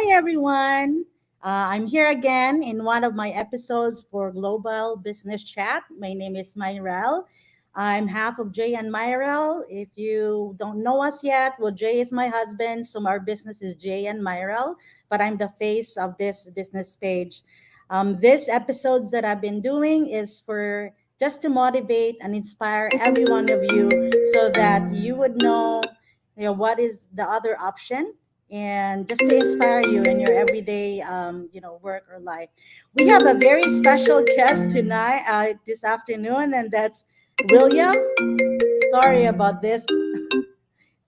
Hi, everyone. I'm here again in one of my episodes for Global Business Chat. My name is Myrel. I'm half of Jay and Myrel. If you don't know us yet, well, Jay is my husband, so our business is Jay and Myrel, but I'm the face of this business page. This episodes that I've been doing is for just to motivate and inspire every one of you so that you would know, what is the other option and just to inspire you in your everyday work or life. We have a very special guest tonight, this afternoon, and that's William. Sorry about this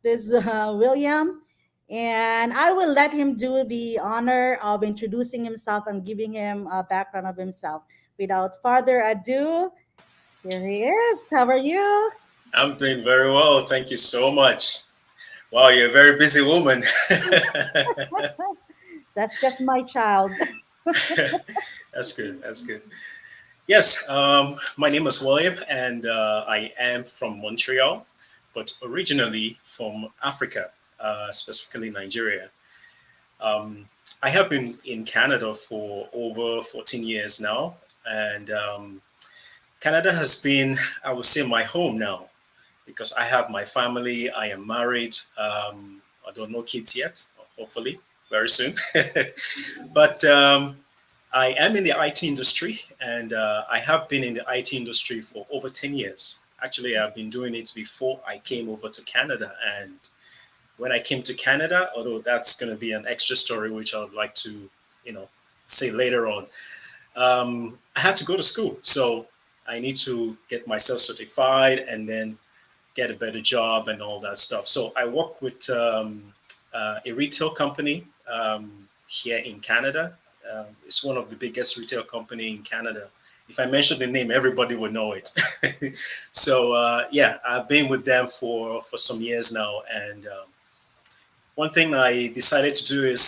William. And I will let him do the honor of introducing himself and giving him a background of himself. Without further ado, here he is. How are you? I'm doing very well. Thank you so much. Wow, you're a very busy woman. That's just my child. That's good. That's good. Yes, my name is William, and I am from Montreal, but originally from Africa, specifically Nigeria. Um, I have been in Canada for over 14 years now, and Canada has been, I would say, my home now because I have my family. I am married. I don't know kids yet. Hopefully, very soon. but I am in the IT industry, and I have been in the IT industry for over 10 years. Actually, I've been doing it before I came over to Canada. And when I came to Canada, although that's going to be an extra story, which I would like to, you know, say later on, I had to go to school. So I need to get myself certified and then get a better job and all that stuff. So I work with a retail company here in Canada. It's one of the biggest retail company in Canada. If I mention the name, everybody will know it. So yeah, I've been with them for some years now, and one thing I decided to do is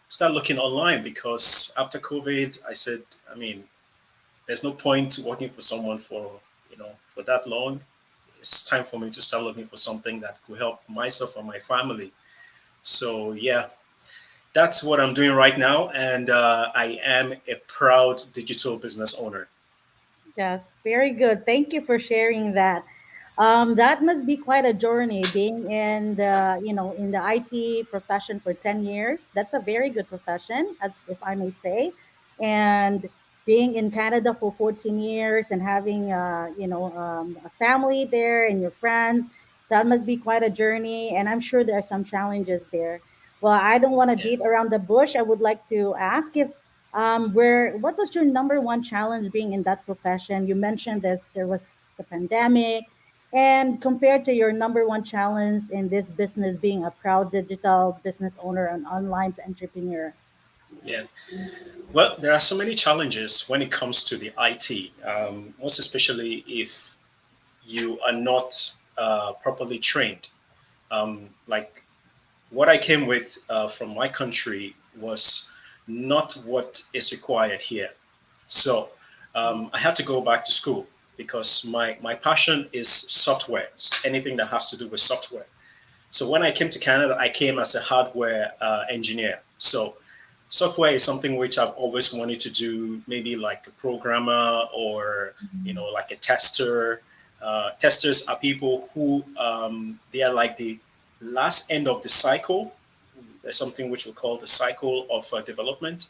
start looking online because after COVID, I said, I mean, there's no point working for someone for that long. It's time for me to start looking for something that could help myself and my family. So yeah, that's what I'm doing right now, and I am a proud digital business owner. Yes, very good. Thank you for sharing that. That must be quite a journey being in the IT profession for 10 years. That's a very good profession, if I may say. And being in Canada for 14 years and having, a family there and your friends, that must be quite a journey. And I'm sure there are some challenges there. Well, I don't want to Yeah. beat around the bush. I would like to ask if what was your number one challenge being in that profession? You mentioned that there was the pandemic, and compared to your number one challenge in this business, being a proud digital business owner and online entrepreneur. Yeah. Well, there are so many challenges when it comes to the IT, most especially if you are not properly trained. Like what I came with from my country was not what is required here. So I had to go back to school because my passion is software, anything that has to do with software. So when I came to Canada, I came as a hardware engineer. So software is something which I've always wanted to do, maybe like a programmer or like a tester. Testers are people who they are like the last end of the cycle. There's something which we call the cycle of development,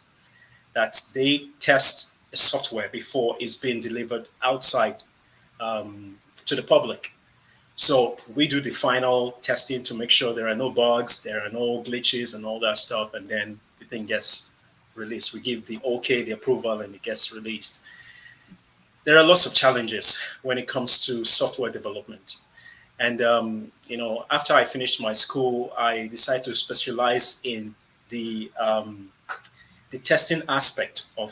that they test software before it's being delivered outside to the public. So we do the final testing to make sure there are no bugs, there are no glitches, and all that stuff, and then the thing gets released. We give the okay, the approval, and it gets released. There are lots of challenges when it comes to software development. And after I finished my school, I decided to specialize in the um, the testing aspect of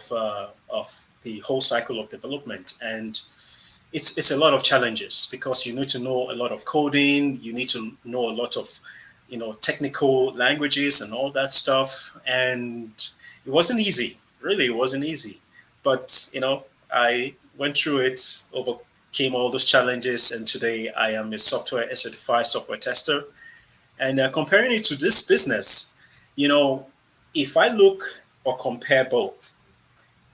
the whole cycle of development. And it's a lot of challenges because you need to know a lot of coding, you need to know a lot of technical languages and all that stuff. And it wasn't easy, really, it wasn't easy. But I went through it, overcame all those challenges, and today I am a certified software tester. And comparing it to this business, you know if I look or compare both,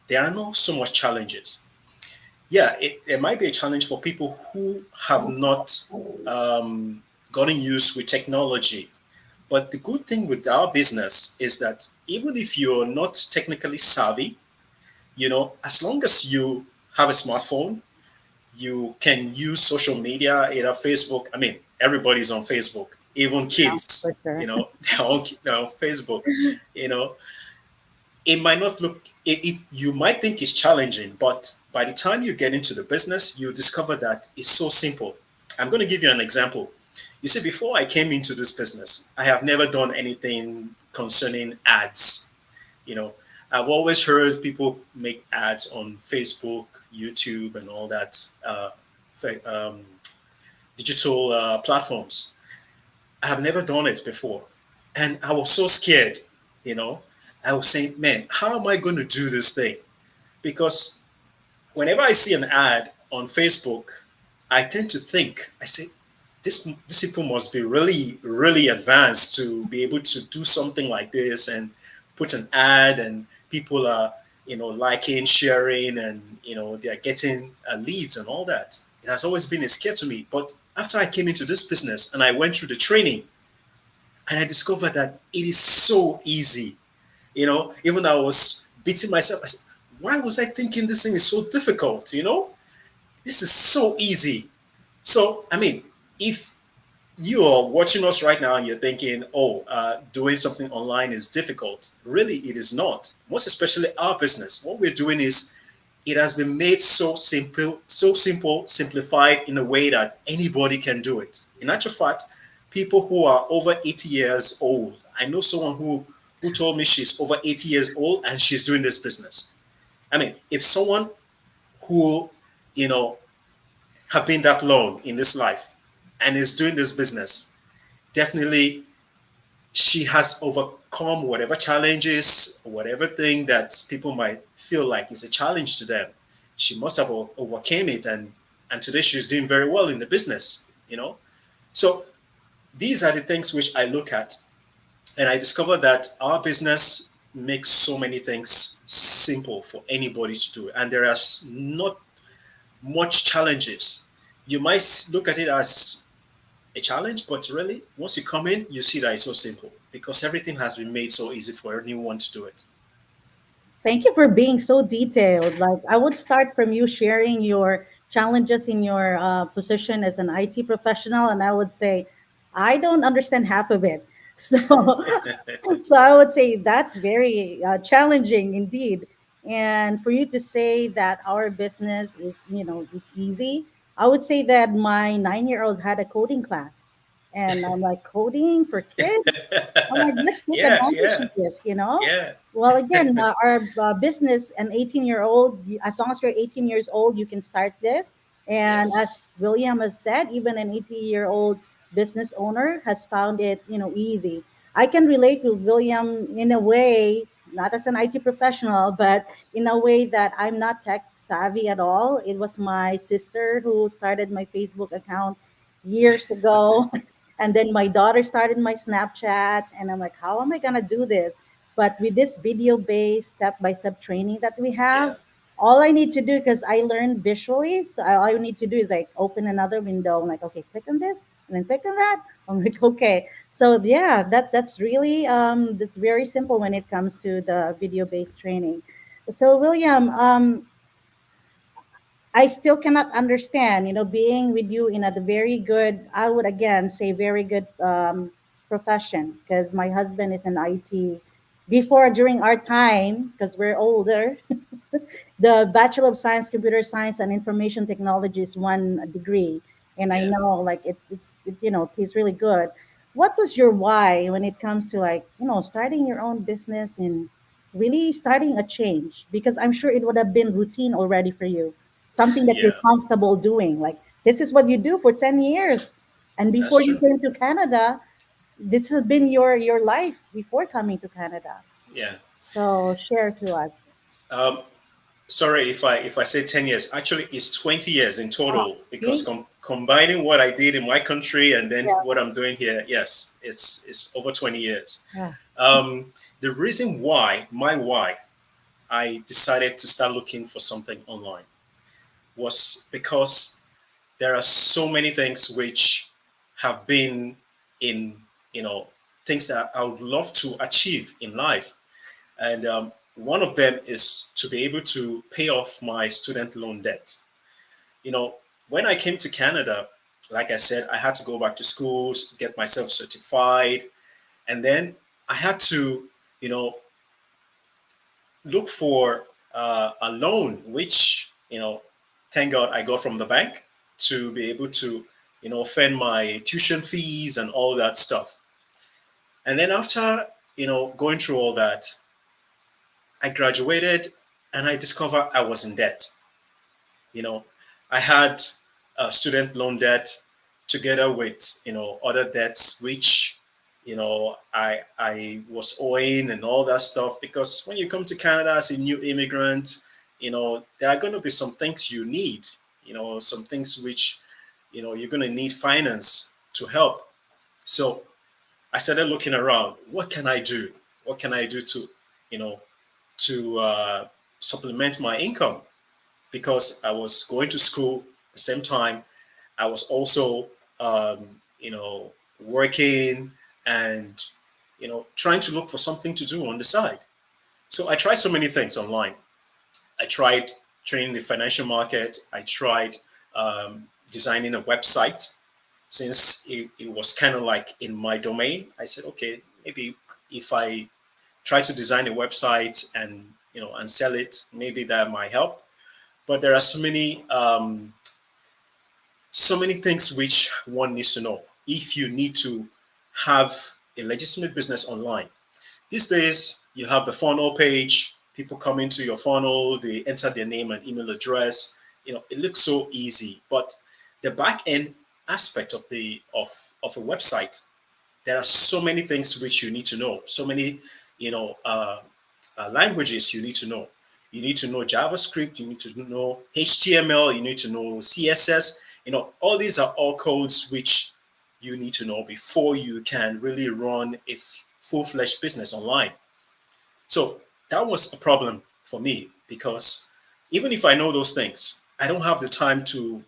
there are not so much challenges. Yeah, it might be a challenge for people who have not um, gotten used with technology. But the good thing with our business is that even if you're not technically savvy, as long as you have a smartphone, you can use social media, either Facebook. I mean, everybody's on Facebook, even Yeah, for kids, sure. they're on Facebook, you know. It might not look, you might think it's challenging, but by the time you get into the business, you discover that it's so simple. I'm going to give you an example. You see, before I came into this business, I have never done anything concerning ads. You know, I've always heard people make ads on Facebook, YouTube, and all that um, digital platforms. I have never done it before. And I was so scared, you know. I was saying, man, how am I going to do this thing? Because whenever I see an ad on Facebook, I tend to think, I say, this people must be really, really advanced to be able to do something like this and put an ad, and people are, liking, sharing, and, they're getting leads and all that. It has always been a scare to me. But after I came into this business and I went through the training, and I discovered that it is so easy. Even I was beating myself. I said, why was I thinking this thing is so difficult? This is so easy. So, I mean, if you are watching us right now and you're thinking, oh, doing something online is difficult, really, it is not. Most especially our business. What we're doing is it has been made so simple, simplified in a way that anybody can do it. In actual fact, people who are over 80 years old, I know someone who told me she's over 80 years old and she's doing this business. I mean, if someone who, you know, have been that long in this life and is doing this business, definitely she has overcome whatever challenges, whatever thing that people might feel like is a challenge to them. She must have overcame it, and today she's doing very well in the business. So these are the things which I look at, and I discover that our business makes so many things simple for anybody to do, and there are not much challenges. You might look at it as a challenge, but really, once you come in, you see that it's so simple because everything has been made so easy for anyone to do it. Thank you for being so detailed. Like, I would start from you sharing your challenges in your position as an IT professional, and I would say, I don't understand half of it. So, so I would say that's very challenging indeed. And for you to say that our business is, it's easy, I would say that my 9-year-old had a coding class, and I'm like, coding for kids? I'm like, let's take Yeah, advantage yeah, of this. yeah. Well, again, our business, an 18-year-old, as long as you're 18 years old, you can start this. And as Yes. William has said, even an 80-year-old business owner has found it, easy. I can relate with William in a way, not as an IT professional, but in a way that I'm not tech savvy at all. It was my sister who started my Facebook account years ago. And then my daughter started my Snapchat, and I'm like, how am I gonna do this? But with this video-based step-by-step training that we have, Yeah, all I need to do, because I learned visually, so all I need to do is like open another window. I'm like, okay, click on this, and then click on that. I'm like, okay. So yeah, that's really that's very simple when it comes to the video-based training. So William, I still cannot understand, being with you in a very good, I would again say very good profession, because my husband is in IT. Before, during our time, because we're older, the Bachelor of Science, Computer Science, and Information Technology is one degree, and I yeah, know like he's really good. What was your why when it comes to like starting your own business and really starting a change? Because I'm sure it would have been routine already for you, something that you're yeah. comfortable doing. Like this is what you do for 10 years, and That's before you true. came to Canada, this has been your life before coming to Canada. Yeah. So share to us. Um, sorry if I say 10 years. Actually, it's 20 years in Oh, total because see? combining what I did in my country and then Yeah. what I'm doing here, yes, it's over 20 years. Yeah. The reason why I decided to start looking for something online was because there are so many things which have been in, you know, things that I would love to achieve in life. And one of them is to be able to pay off my student loan debt. You know, when I came to Canada, like I said, I had to go back to schools, get myself certified, and then I had to, you know, look for a loan, which, thank God I got from the bank to be able to, fend my tuition fees and all that stuff. And then after, going through all that, I graduated and I discovered I was in debt. You know, I had a student loan debt together with, other debts, which, I was owing and all that stuff. Because when you come to Canada as a new immigrant, there are going to be some things you need, some things which, you're going to need finance to help. So I started looking around. What can I do? What can I do to, you know, to supplement my income? Because I was going to school at the same time. I was also, working and, trying to look for something to do on the side. So I tried so many things online. I tried training the financial market. I tried designing a website. Since it was kind of like in my domain, I said, okay, maybe if I try to design a website and and sell it, maybe that might help. But there are so many things which one needs to know if you need to have a legitimate business online. These days, you have the funnel page. People come into your funnel, they enter their name and email address. It looks so easy, but the back end aspect of of a website, there are so many things which you need to know. So many, you know, uh, languages you need to know. You need to know JavaScript. You need to know HTML. You need to know CSS. All these are all codes which you need to know before you can really run a full-fledged business online. So that was a problem for me because even if I know those things, I don't have the time to,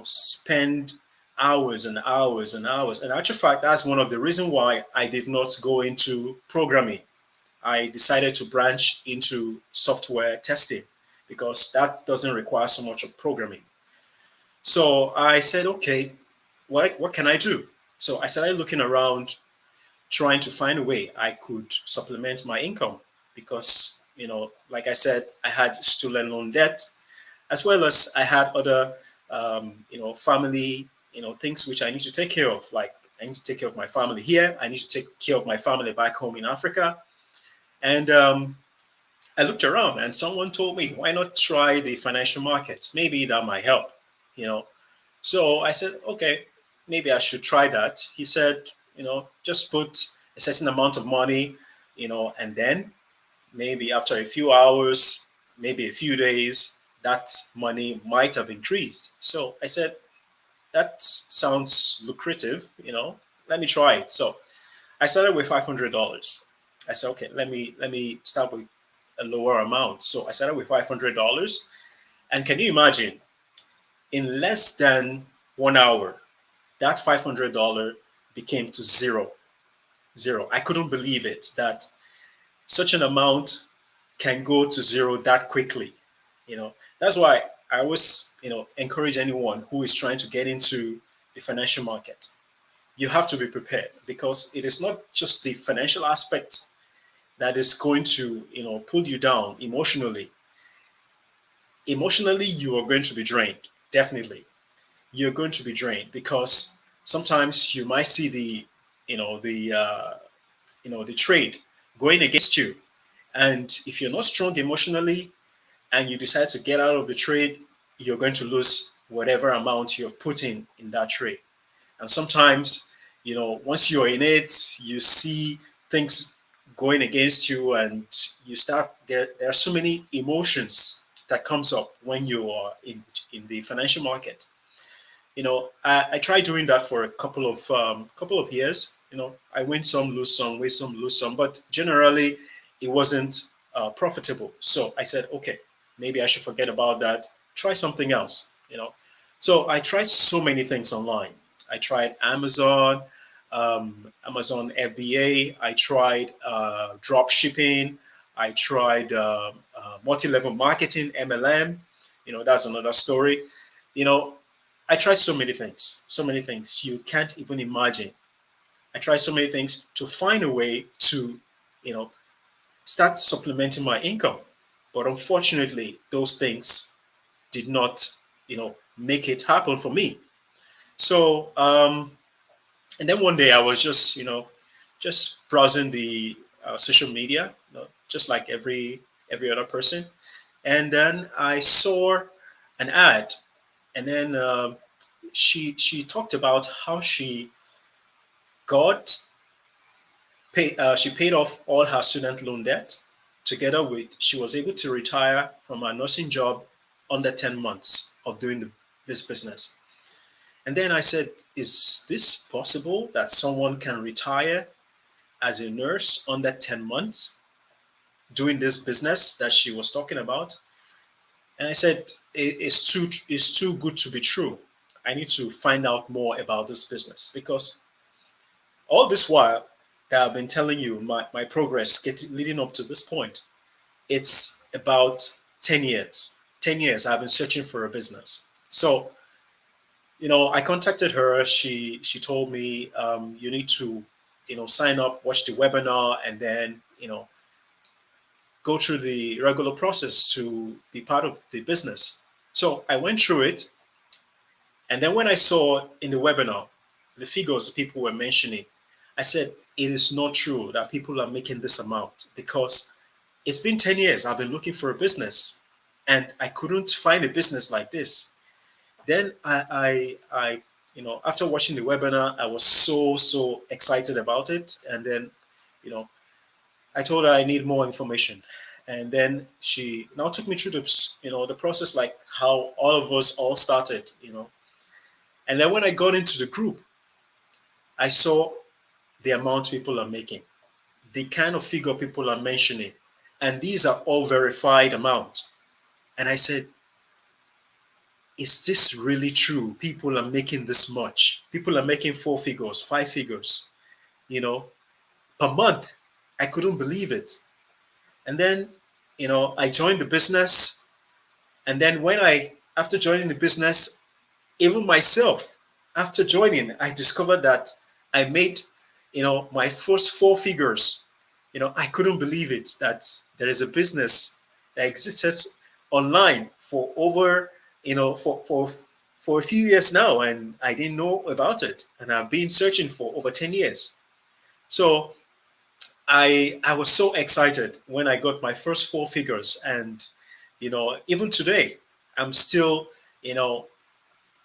spend hours and hours and hours. And actual fact, that's one of the reasons why I did not go into programming. I decided to branch into software testing because that doesn't require so much of programming. So I said, okay, what can I do? So I started looking around, trying to find a way I could supplement my income because, like I said, I had student loan debt as well as I had other, family, things which I need to take care of. Like I need to take care of my family here. I need to take care of my family back home in Africa. And I looked around and someone told me, why not try the financial markets? Maybe that might help, you know. So I said, okay, maybe I should try that. He said, just put a certain amount of money, and then maybe after a few hours, maybe a few days, that money might have increased. So I said, that sounds lucrative, let me try it. So I started with $500. I said, okay, let me start with a lower amount. So I started with $500. And can you imagine, in less than 1 hour, that $500 became to zero. Zero. I couldn't believe it that such an amount can go to zero that quickly. That's why I always, encourage anyone who is trying to get into the financial market. You have to be prepared because it is not just the financial aspect that is going to, pull you down emotionally. Emotionally, you are going to be drained. Definitely, you're going to be drained because sometimes you might see you know, the, uh, the trade going against you, and if you're not strong emotionally and you decide to get out of the trade, you're going to lose whatever amount you've put in that trade. And sometimes, once you're in it, you see things going against you, and you start there. There are so many emotions that comes up when you are in the financial market. I tried doing that for a couple of years. I win some, lose some, win some, lose some, but generally it wasn't profitable. So I said, okay, maybe I should forget about that. Try something else. So I tried so many things online. I tried Amazon, Amazon FBA. I tried drop shipping. I tried multi-level marketing, MLM. That's another story. You know, I tried so many things you can't even imagine. I tried so many things to find a way to, you know, start supplementing my income. But unfortunately, those things did not, make it happen for me. So, and then one day I was just, just browsing the social media, just like every other person, and then I saw an ad, and then she talked about how got she paid off all her student loan debt. Together with, she was able to retire from her nursing job under 10 months of doing this business. And then I said, is this possible that someone can retire as a nurse under 10 months doing this business that she was talking about? And I said, it's too good to be true. I need to find out more about this business, because all this while that I've been telling you my progress leading up to this point, it's about 10 years. 10 years I've been searching for a business. So, I contacted her. She told me, you need to, sign up, watch the webinar, and then, go through the regular process to be part of the business. So I went through it. And then when I saw in the webinar the figures people were mentioning, I said, it is not true that people are making this amount, because it's been 10 years I've been looking for a business and I couldn't find a business like this. Then after watching the webinar, I was so excited about it. And then, you know, I told her I need more information. And then she now took me through the process, like how all of us all started. And then when I got into the group, I saw the amount people are making, the kind of figure people are mentioning, and these are all verified amounts. And I said, is this really true? People are making this much. People are making 4 figures, 5 figures, you know, per month. I couldn't believe it. And then, I joined the business. And then after joining the business, even myself, after joining, I discovered that I made, my first 4 figures. I couldn't believe it, that there is a business that existed online for over, for a few years now, and I didn't know about it. And I've been searching for over 10 years. So I was so excited when I got my first 4 figures. And, even today, I'm still,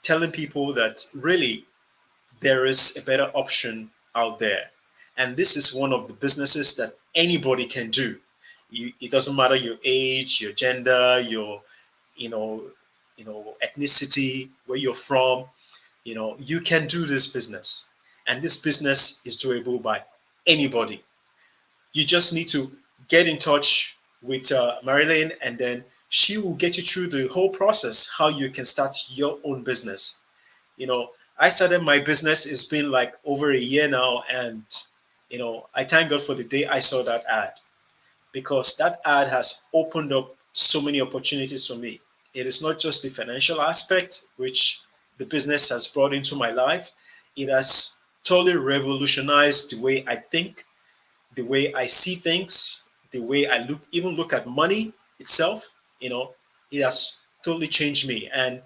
telling people that really there is a better option out there. And this is one of the businesses that anybody can do. It doesn't matter your age, your gender, your, you know, ethnicity, where you're from. You can do this business, and this business is doable by anybody. You just need to get in touch with Marilyn, and then she will get you through the whole process how you can start your own business. You know, I started my business. It's been like over a year now, and I thank God for the day I saw that ad, because that ad has opened up so many opportunities for me. It is not just the financial aspect which the business has brought into my life. It has totally revolutionized the way I think, the way I see things, the way I look at money itself. It has totally changed me, and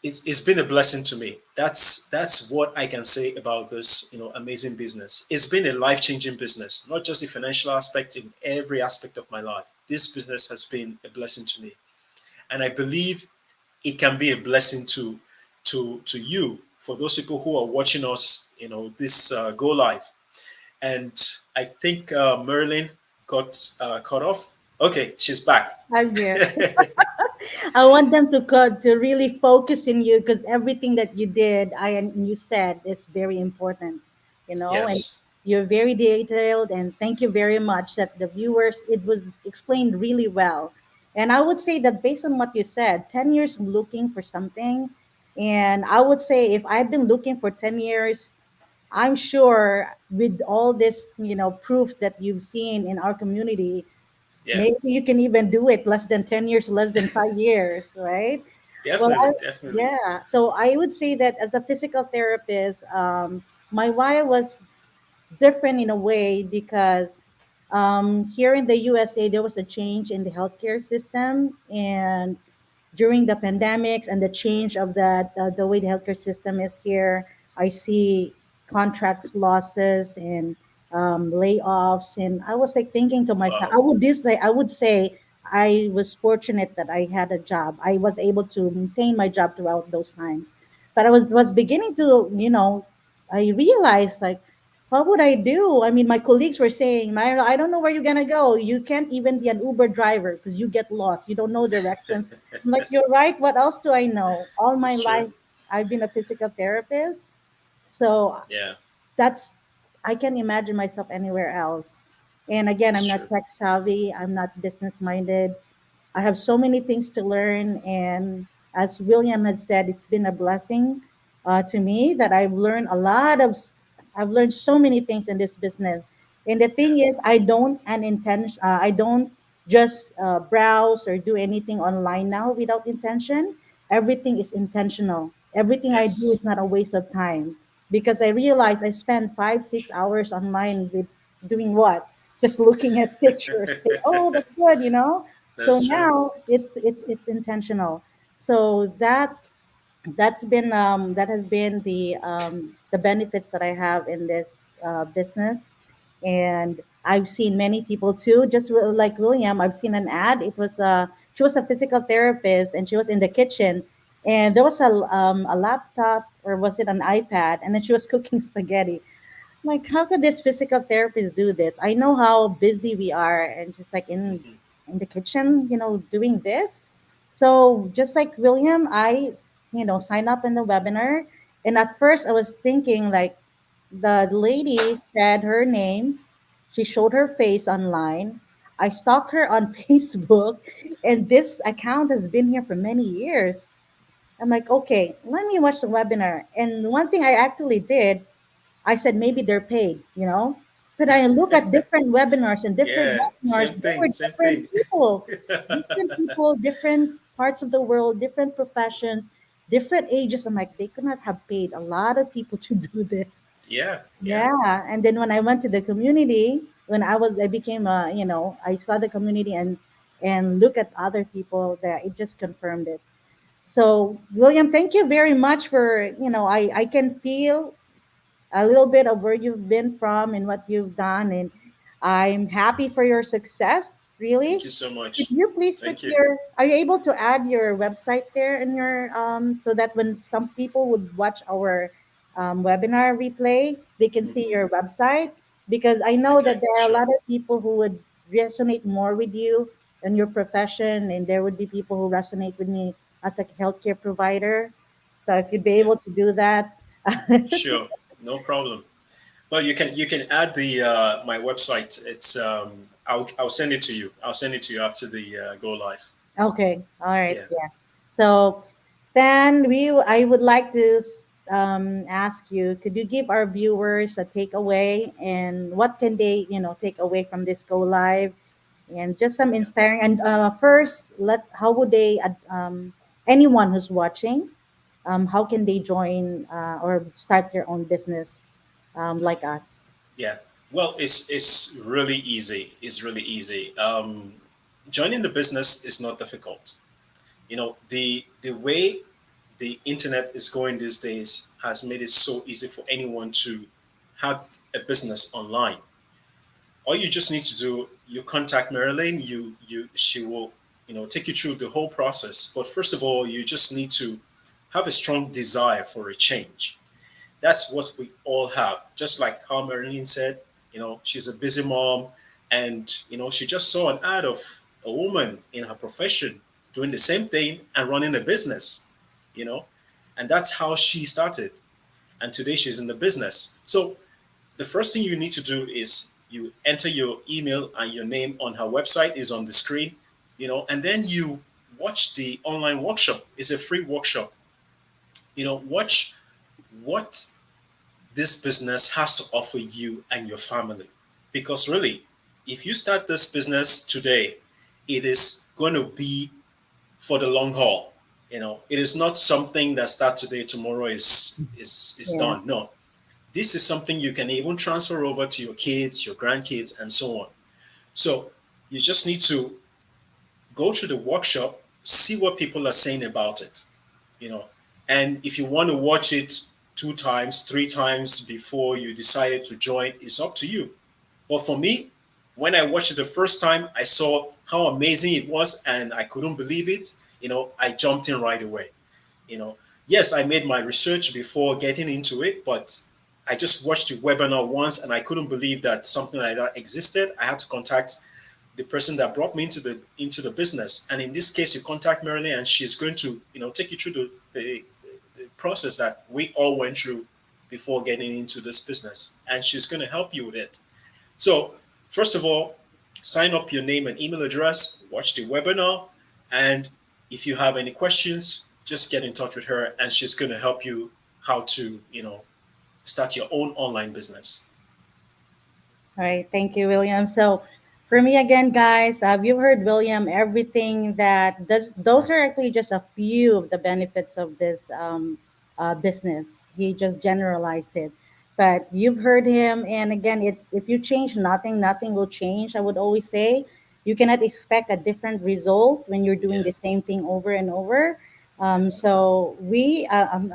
it's been a blessing to me. That's what I can say about this amazing business. It's been a life-changing business, not just the financial aspect, in every aspect of my life. This business has been a blessing to me, and I believe it can be a blessing to you, for those people who are watching us, this go live. And I think Merlin got cut off. Okay, she's back. I'm here. I want them to really focus in you because everything that you did, and you said is very important, and Yes. you're very detailed. And thank you very much that the viewers, it was explained really well. And I would say that based on what you said, 10 years looking for something, and I would say if I've been looking for 10 years, I'm sure with all this, proof that you've seen in our community, Yeah. maybe you can even do it less than 10 years, less than 5 years, right? Well, Definitely. Definitely. yeah. So I would say that as a physical therapist, my why was different in a way because here in the USA, there was a change in the healthcare system, and during the pandemics and the change of the way the healthcare system is here, I see contracts losses and layoffs, and I was like thinking to myself, Wow. I would say I was fortunate that I had a job. I was able to maintain my job throughout those times, but I was beginning to, I realized like, what would I do? I mean, my colleagues were saying, Myra, I don't know where you're gonna go. You can't even be an Uber driver because you get lost. You don't know directions. I'm like, you're right. What else do I know? All my It's true. life, I've been a physical therapist. So Yeah. that's, I can imagine myself anywhere else. And again, It's I'm true. not tech savvy. I'm not business minded. I have so many things to learn. And as William had said, it's been a blessing to me that I've learned so many things in this business. And the Yeah. thing is, I don't just browse or do anything online now without intention. Everything is intentional. Everything I do is Yes. not a waste of time because I realize I spend 5, 6 hours online with doing what? Just looking at pictures. Say, oh, that's good. So That's true. now it's intentional. So that has been the benefits that I have in this business, and I've seen many people too. Just like William, I've seen an ad. It was she was a physical therapist, and she was in the kitchen, and there was a laptop, or was it an iPad, and then she was cooking spaghetti. Like, how could this physical therapist do this? I know how busy we are, and just like Hmm. in the kitchen, doing this. So just like William, I signed up in the webinar, and at first I was thinking like the lady said her name, she showed her face online. I stalked her on Facebook, and this account has been here for many years. I'm like, okay, let me watch the webinar. And one thing I actually did, I said maybe they're paid. But I look at different webinars and different Yeah. webinars, Same there were thing. Same thing. different people, different parts of the world, different professions, different ages. I'm like, they could not have paid a lot of people to do this. Yeah. Yeah. Yeah. And then when I went to the community, when I became I saw the community and look at other people that it just confirmed it. So William, thank you very much for, I can feel a little bit of where you've been from and what you've done. And I'm happy for your success, Thank really. you so Could much. you please put Thank you. are you able to add your website there in your, so that when some people would watch our webinar replay, they can see Hmm. your website? Because I know that Okay. there are a Sure. lot of people who would resonate more with you and your profession, and there would be people who resonate with me as a healthcare provider. So if you'd be Yeah. able to do that. Sure. No problem. Well, you can add the my website. It's I'll send it to you. I'll send it to you after the go live. Okay. All right. Yeah. Yeah. So then I would like to ask you, could you give our viewers a takeaway, and what can they, take away from this go live, and just some Yeah. inspiring. And first, how would anyone who's watching, how can they join or start their own business, like us? Yeah. Well, it's really easy. It's really easy. Joining the business is not difficult. The way the internet is going these days has made it so easy for anyone to have a business online. All you just need to do, you contact Marilyn, she will, take you through the whole process. But first of all, you just need to have a strong desire for a change. That's what we all have. Just like how Marilyn said, she's a busy mom, and she just saw an ad of a woman in her profession doing the same thing and running a business, you know, and that's how she started. And today she's in the business. So the first thing you need to do is you enter your email and your name on her website is on the screen, and then you watch the online workshop. It's a free workshop. Watch what this business has to offer you and your family. Because really, if you start this business today, it is going to be for the long haul. It is not something that starts today, tomorrow is Yeah. done. No, this is something you can even transfer over to your kids, your grandkids, and so on. So you just need to go through the workshop, see what people are saying about it, you know. And if you want to watch it 2 times, 3 times before you decided to join, it's up to you. But for me, when I watched it the first time, I saw how amazing it was and I couldn't believe it. I jumped in right away. you know yes, I made my research before getting into it, but I just watched the webinar once and I couldn't believe that something like that existed. I had to contact the person that brought me into the business, and in this case you contact Marilyn, and she's going to take you through the process that we all went through before getting into this business, and she's going to help you with it. So first of all, sign up your name and email address, watch the webinar, and if you have any questions, just get in touch with her, and she's going to help you how to start your own online business. All right, thank you, William. So, for me again, guys, you've heard William. Everything that does, those are actually just a few of the benefits of this business. He just generalized it, but you've heard him. And again, it's if you change nothing, nothing will change. I would always say you cannot expect a different result when you're doing Yeah, the same thing over and over. definitely. So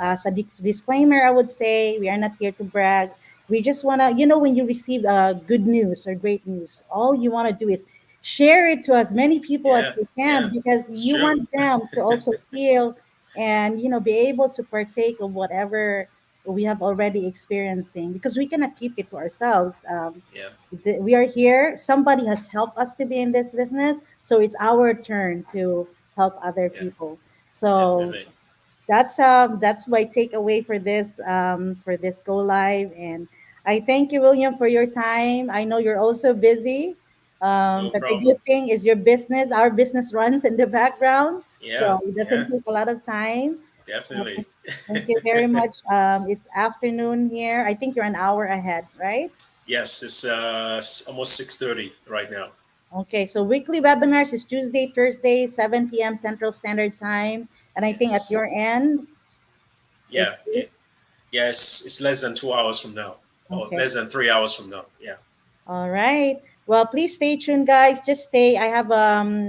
as a disclaimer, I would say we are not here to brag. We just want to, when you receive good news or great news, all you want to do is share it to as many people Yeah, as you yeah, can, because it's you true. want them to also feel and, be able to partake of whatever we have already experiencing, because we cannot keep it to ourselves. Yeah, We are here. Somebody has helped us to be in this business. So it's our turn to help other yeah, people. So definitely. that's my takeaway for this go live. And I thank you, William, for your time. I know you're also busy, No but the problem. good thing is your business, our business runs in the background, Yeah, so it yeah, doesn't take a lot of time. definitely. Thank you very much. It's afternoon here. I think you're an hour ahead, right? Yes, it's almost 6:30 right now. Okay, so weekly webinars is Tuesday, Thursday, 7 p.m. Central Standard Time. And I think at Yes. your end, Yeah, it's yeah. It's less than 2 hours from now, or okay. less than 3 hours from now. Yeah. All right. Well, please stay tuned, guys. Just stay. I have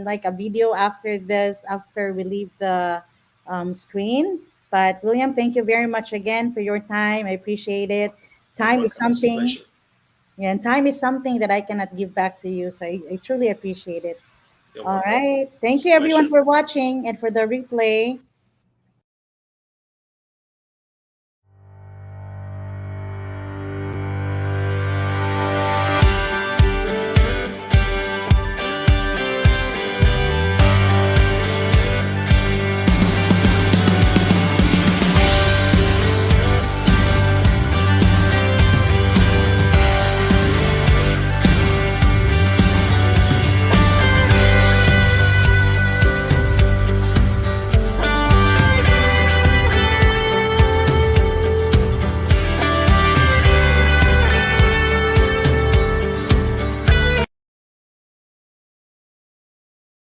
like a video after this, after we leave the screen. But William, thank you very much again for your time. I appreciate it. You're Time is welcome. It's a something, pleasure. yeah, and time is something that I cannot give back to you. So I truly appreciate it. You're All welcome. right. Thank It's a you, everyone, pleasure. for watching and for the replay.